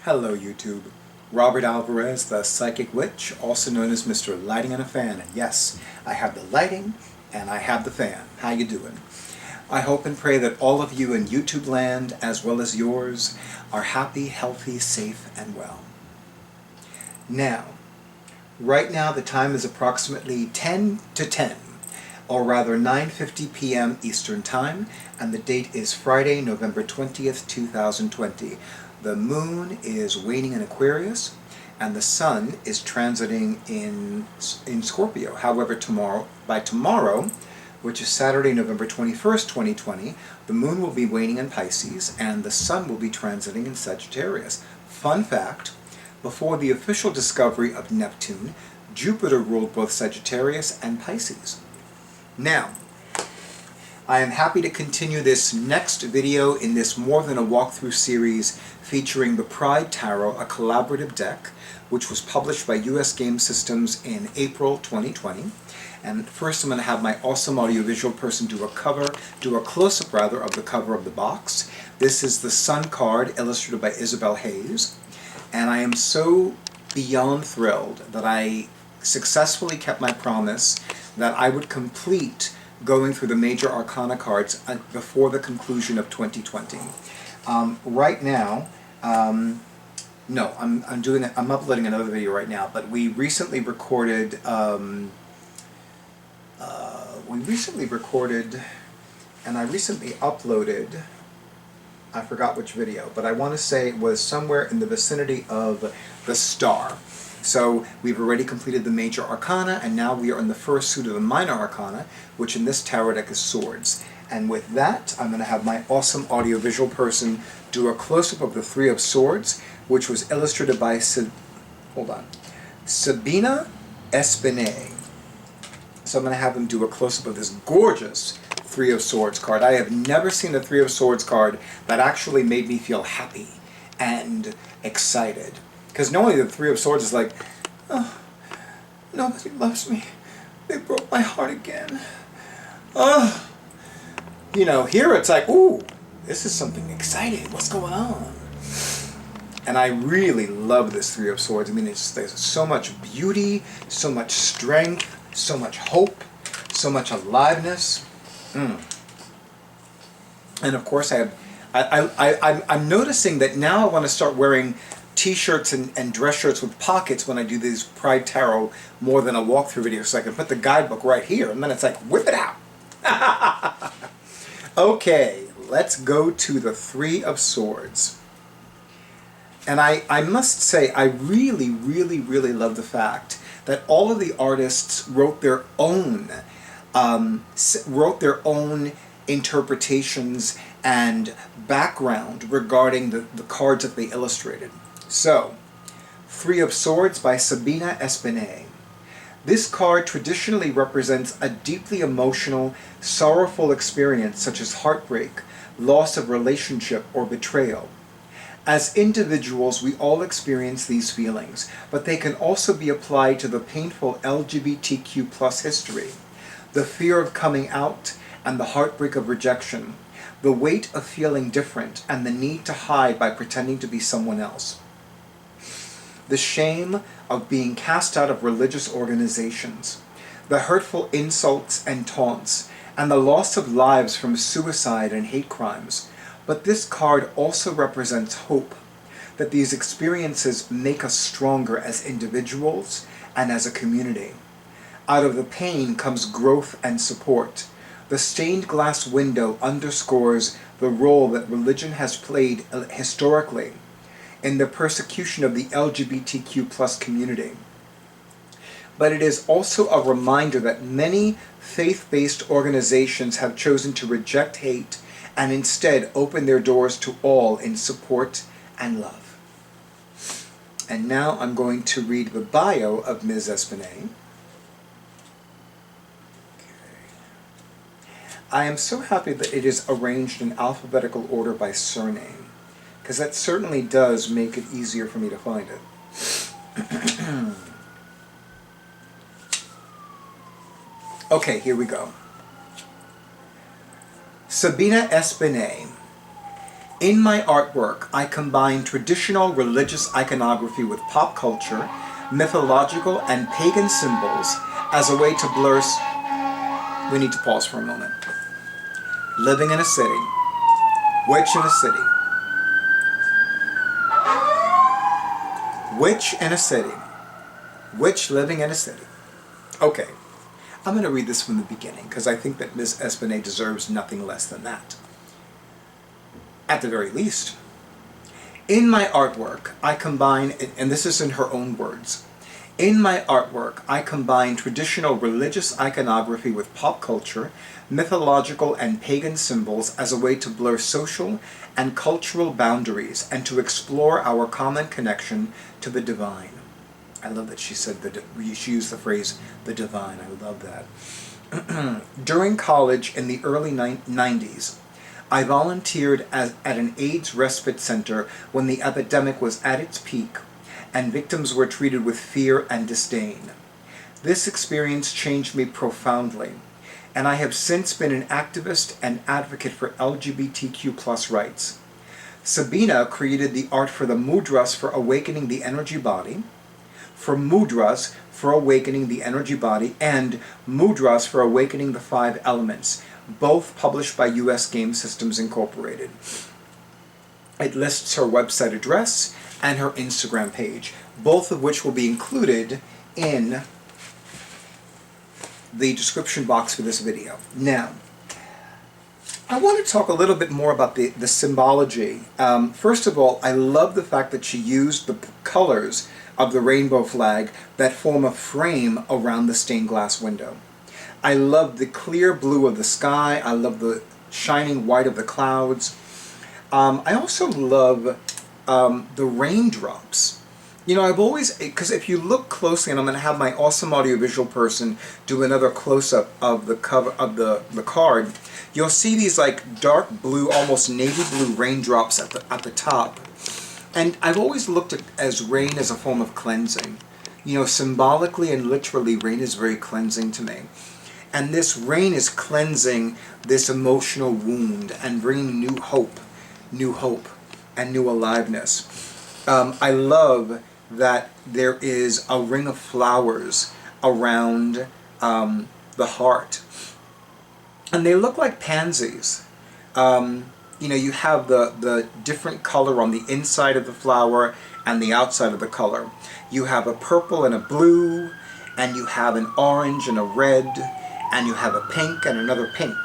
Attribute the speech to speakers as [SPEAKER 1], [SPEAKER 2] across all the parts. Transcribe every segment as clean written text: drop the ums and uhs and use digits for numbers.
[SPEAKER 1] Hello YouTube. Robert Alvarez, the Psychic Witch, also known as Mr. Lighting and a Fan. And yes, I have the lighting and I have the fan. How you doing? I hope and pray that all of you in YouTube land, as well as yours, are happy, healthy, safe, and well. Now, right now the time is approximately 10 to 10, or rather 9:50 p.m. Eastern Time, and the date is Friday, November 20th, 2020. The moon is waning in Aquarius, and the sun is transiting in Scorpio. However, by tomorrow, which is Saturday, November 21st, 2020, the moon will be waning in Pisces, and the sun will be transiting in Sagittarius. Fun fact, before the official discovery of Neptune, Jupiter ruled both Sagittarius and Pisces. Now, I am happy to continue this next video in this More Than a Walkthrough series featuring the Pride Tarot, a collaborative deck, which was published by US Game Systems in April 2020. And first I'm going to have my awesome audiovisual person do a close-up of the cover of the box. This is the Sun card, illustrated by Isabel Hayes. And I am so beyond thrilled that I successfully kept my promise that I would complete going through the major Arcana cards before the conclusion of 2020. Right now, no, I'm uploading another video right now, but we recently recorded, and I recently uploaded, I forgot which video, but I want to say it was somewhere in the vicinity of the star. So we've already completed the major arcana, and now we are in the first suit of the minor arcana, which in this tarot deck is swords. And with that, I'm going to have my awesome audiovisual person do a close-up of the Three of Swords, which was illustrated by Sabina Espinet. So I'm going to have them do a close-up of this gorgeous Three of Swords card. I have never seen a Three of Swords card that actually made me feel happy and excited. Because normally the Three of Swords is like, oh, nobody loves me. They broke my heart again. Oh. You know, here it's like, ooh, this is something exciting. What's going on? And I really love this Three of Swords. I mean, there's so much beauty, so much strength, so much hope, so much aliveness. And of course, I'm noticing that now I want to start wearing t-shirts and dress shirts with pockets when I do these Pride Tarot More Than a Walkthrough videos, so I can put the guidebook right here, and then it's like, whip it out! Okay, let's go to the Three of Swords. And I must say, I really, really, really love the fact that all of the artists wrote their own interpretations and background regarding the cards that they illustrated. So, Three of Swords by Sabina Espinet. This card traditionally represents a deeply emotional, sorrowful experience such as heartbreak, loss of relationship, or betrayal. As individuals, we all experience these feelings, but they can also be applied to the painful LGBTQ+ history, the fear of coming out, and the heartbreak of rejection, the weight of feeling different, and the need to hide by pretending to be someone else. The shame of being cast out of religious organizations, the hurtful insults and taunts, and the loss of lives from suicide and hate crimes. But this card also represents hope, that these experiences make us stronger as individuals and as a community. Out of the pain comes growth and support. The stained glass window underscores the role that religion has played historically in the persecution of the LGBTQ+ community. But it is also a reminder that many faith-based organizations have chosen to reject hate and instead open their doors to all in support and love. And now I'm going to read the bio of Ms. Espinet. I am so happy that it is arranged in alphabetical order by surname, because that certainly does make it easier for me to find it. Okay, here we go. Sabina Espinet. In my artwork, I combine traditional religious iconography with pop culture, mythological and pagan symbols as a way to blur... We need to pause for a moment. Living in a city. Witch in a city. Witch in a city. Witch living in a city. Okay, I'm going to read this from the beginning because I think that Ms. Espinet deserves nothing less than that. At the very least. In my artwork, I combine, and this is in her own words, in my artwork, I combine traditional religious iconography with pop culture, mythological and pagan symbols as a way to blur social and cultural boundaries and to explore our common connection to the divine. I love that she said that she used the phrase the divine. I love that. During college in the early 90s, I volunteered at an AIDS respite center when the epidemic was at its peak and victims were treated with fear and disdain. This experience changed me profoundly, and I have since been an activist and advocate for LGBTQ+ rights. Sabina created the art for the mudras for awakening the energy body, for mudras for awakening the energy body, and mudras for awakening the 5 elements, both published by US Game Systems Incorporated. It lists her website address and her Instagram page, both of which will be included in the description box for this video. Now, I want to talk a little bit more about the symbology. First of all, I love the fact that she used the colors of the rainbow flag that form a frame around the stained glass window. I love the clear blue of the sky. I love the shining white of the clouds. I also love the raindrops. You know, I've always, because if you look closely, and I'm going to have my awesome audiovisual person do another close-up of the cover of the card, you'll see these like dark blue, almost navy blue raindrops at the top. And I've always looked at as rain as a form of cleansing. You know, symbolically and literally, rain is very cleansing to me. And this rain is cleansing this emotional wound and bringing new hope, and new aliveness. I love that there is a ring of flowers around the heart. And they look like pansies. You know, you have the different color on the inside of the flower and the outside of the color. You have a purple and a blue, and you have an orange and a red, and you have a pink and another pink.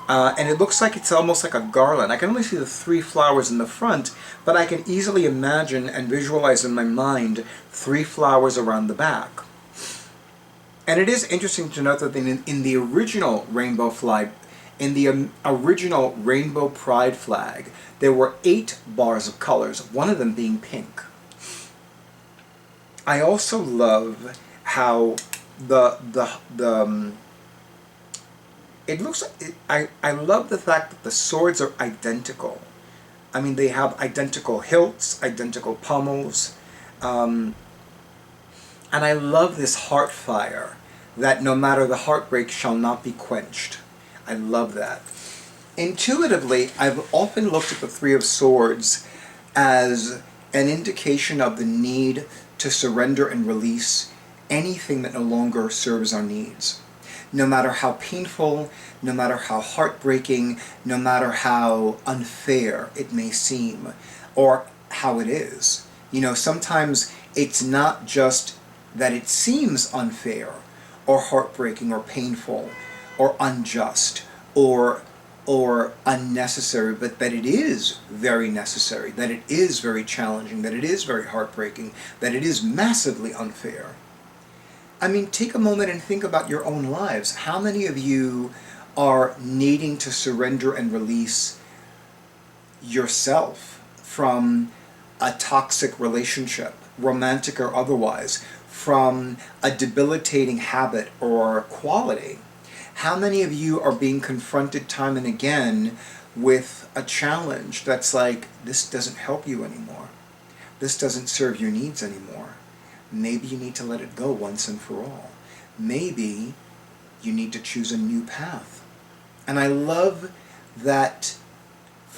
[SPEAKER 1] And it looks like it's almost like a garland. I can only see the 3 flowers in the front, but I can easily imagine and visualize in my mind 3 flowers around the back. And it is interesting to note that in the original rainbow flag, in the original Rainbow Pride flag, there were 8 bars of colors, one of them being pink. I also love how it looks like, I love the fact that the swords are identical. I mean, they have identical hilts, identical pommels, and I love this heart fire, that no matter the heartbreak shall not be quenched. I love that. Intuitively, I've often looked at the 3 of Swords as an indication of the need to surrender and release anything that no longer serves our needs. No matter how painful, no matter how heartbreaking, no matter how unfair it may seem, or how it is. You know, sometimes it's not just that it seems unfair, or heartbreaking, or painful, or unjust, or unnecessary, but that it is very necessary, that it is very challenging, that it is very heartbreaking, that it is massively unfair. I mean, take a moment and think about your own lives. How many of you are needing to surrender and release yourself from a toxic relationship, romantic or otherwise, from a debilitating habit or quality? How many of you are being confronted time and again with a challenge that's like, this doesn't help you anymore. This doesn't serve your needs anymore. Maybe you need to let it go once and for all. Maybe you need to choose a new path. And I love that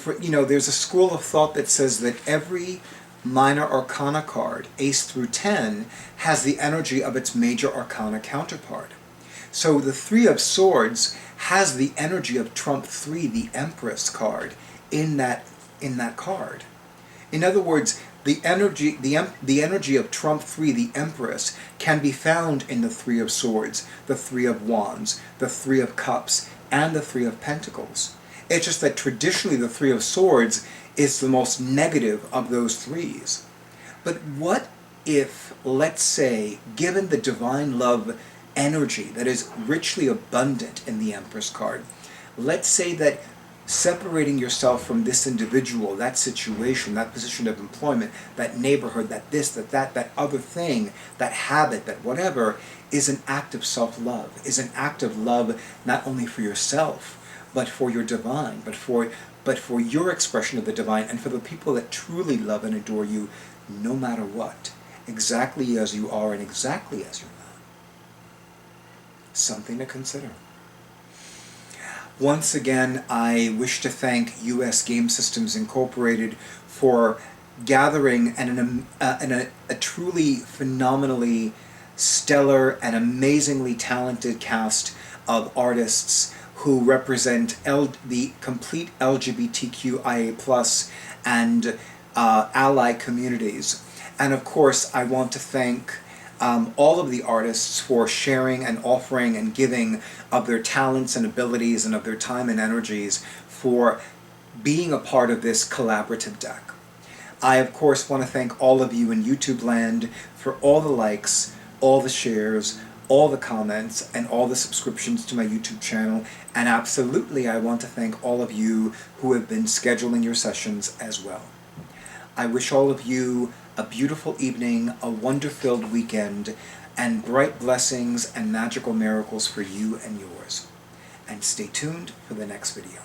[SPEAKER 1] there's a school of thought that says that every minor arcana card, ace through 10, has the energy of its major arcana counterpart. So the Three of Swords has the energy of Trump 3, the Empress card, in that card. In other words, the energy of Trump 3, the Empress, can be found in the Three of Swords, the Three of Wands, the Three of Cups, and the Three of Pentacles. It's just that traditionally the Three of Swords is the most negative of those threes. But what if, let's say, given the divine love energy that is richly abundant in the Empress card, let's say that separating yourself from this individual, that situation, that position of employment, that neighborhood, that this, that other thing, that habit, that whatever, is an act of self-love, is an act of love not only for yourself, but for your divine, but for your expression of the divine, and for the people that truly love and adore you, no matter what, exactly as you are and exactly as you're not. Something to consider. Once again, I wish to thank U.S. Game Systems Incorporated for gathering a truly phenomenally stellar and amazingly talented cast of artists who represent the complete LGBTQIA+ and ally communities. And of course, I want to thank all of the artists for sharing and offering and giving of their talents and abilities and of their time and energies for being a part of this collaborative deck. I, of course, want to thank all of you in YouTube land for all the likes, all the shares, all the comments, and all the subscriptions to my YouTube channel. And absolutely, I want to thank all of you who have been scheduling your sessions as well. I wish all of you a beautiful evening, a wonder-filled weekend, and bright blessings and magical miracles for you and yours. And stay tuned for the next video.